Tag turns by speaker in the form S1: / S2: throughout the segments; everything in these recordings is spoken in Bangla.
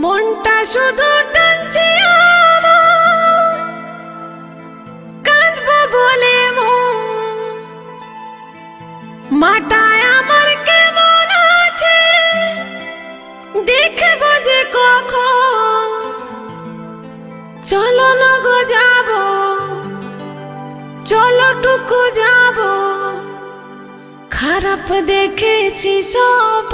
S1: মনটা শুধু টানছে আমার, কাঁদবো বলে মাটায় আমার কেমন আছে, দেখবো যে কখন। চলো না গো যাবো, চলো টুকু যাবো, খারাপ দেখেছি সব।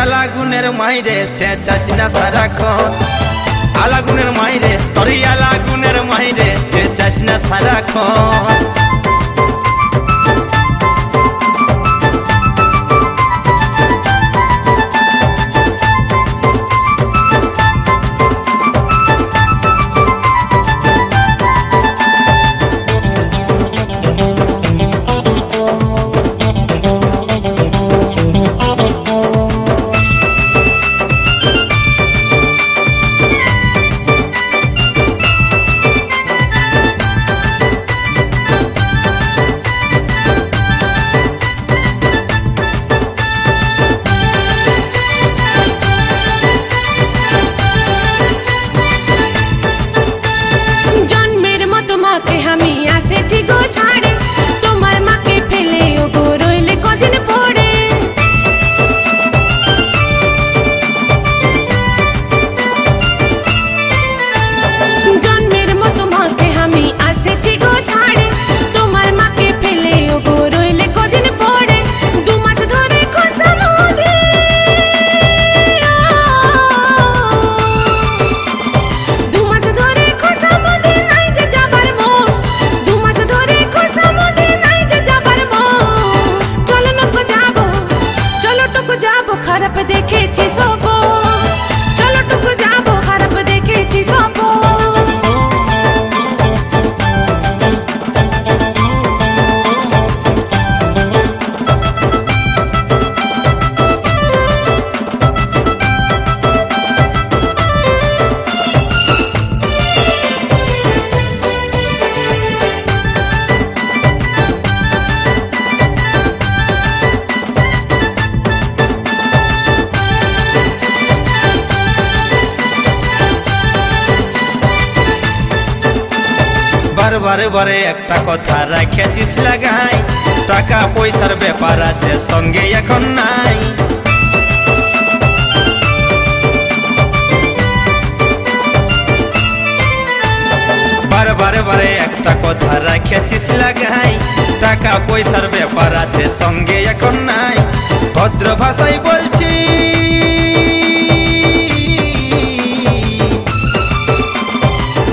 S2: আলাগুনের মাইরে চেঁচাস না সারাক্ষণ, আলাগুনের মাইরে তরি আলাগুনের মাইরে চেঁচাস না সারাক্ষণ। বারে বারে একটা কথা রাখিয়াছিস লাগাই, টাকা পয়সার ব্যাপার আছে সঙ্গে এখন নাই। বারে একটা কথা রাখিয়াছিস লাগাই, টাকা পয়সার ব্যাপার আছে সঙ্গে এখন নাই। ভদ্র ভাষায় বলছি,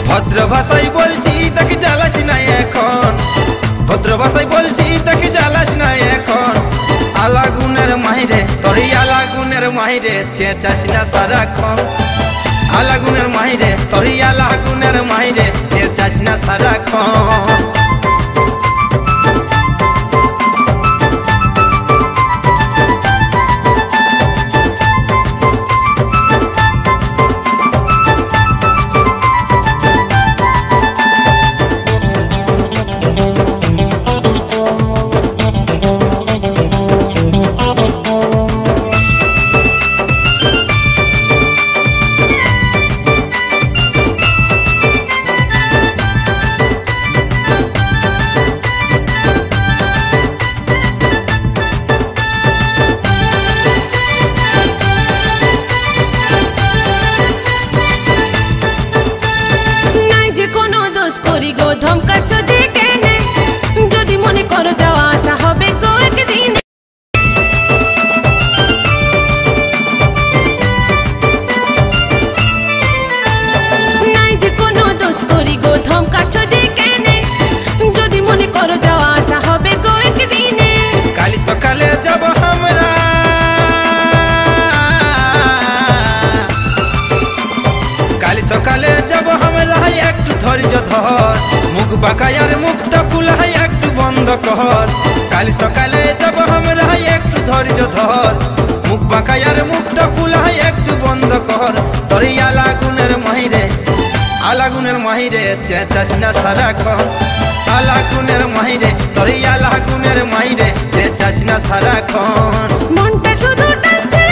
S2: ভদ্র ভাষায় বলছি তাকে জ্বালাস না এখন, ভদ্র ভাষায় বলছি তাকে জ্বালাস না এখন। আলাগুনের মাইরে তরি আলাগুনের মাইরে চেঁচাস না সারাক্ষণ, আলাগুনের মাইরে তরি আলাগুনের মাইরে চেঁচাস না সারাক্ষণ। শহর কাল সকালে যাব আমরা একটু ধৈর্য ধর মুখ বাঁকায়ার মুখটা ফুলাই একটু বন্ধ কর তোর আলাগুনের মাহিরে চেঁচাস না সারাক্ষণ আলাগুনের মাহিরে তোর আলাগুনের মাহিরে চেঁচাস না সারাক্ষণ
S1: মনটা শুধু টানছে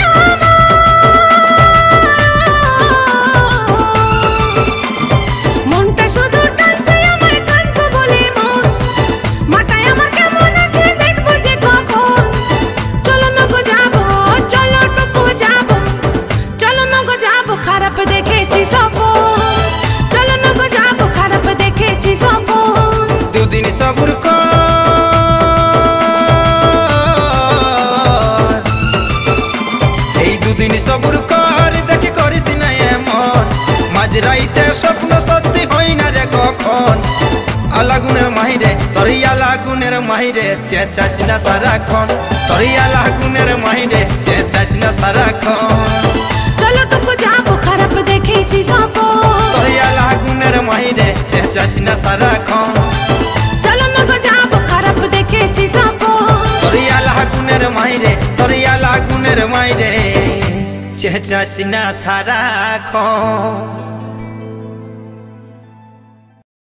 S1: মনটা শুধু টানছে আমার কানবো বলে মন মাথায় আমার কেমন আছে দেখবো যে কখন চলো না গো যাবো চলো টুকু যাবো চলো না গো যাবো খারাপ দেখেছি সপন চলো না গো যাবো খারাপ দেখেছি সপন
S2: দুদিন সবুর কর এই দুদিন সবুর কর দেখি করিস না এমন মাঝ রাইতে স্বপ্ন সত্যি হয় না রে কখন আলাগুনের মাহিরে তোর আলাগুনের মাহিরে চেঁচাস না সারাক্ষণ তোর আলাগুনের মাহিরে চেঁচাস না সারাক্ষণ
S1: চলো টুকু যাবো খারাপ দেখেছি সপন
S2: তোর আলাগুনের মাহিরে চেঁচাস না সারাক্ষণ
S1: চলো না গো যাবো খারাপ দেখেছি সপন
S2: তোর আলাগুনের মাহিরে চেঁচাস না সারাক্ষণ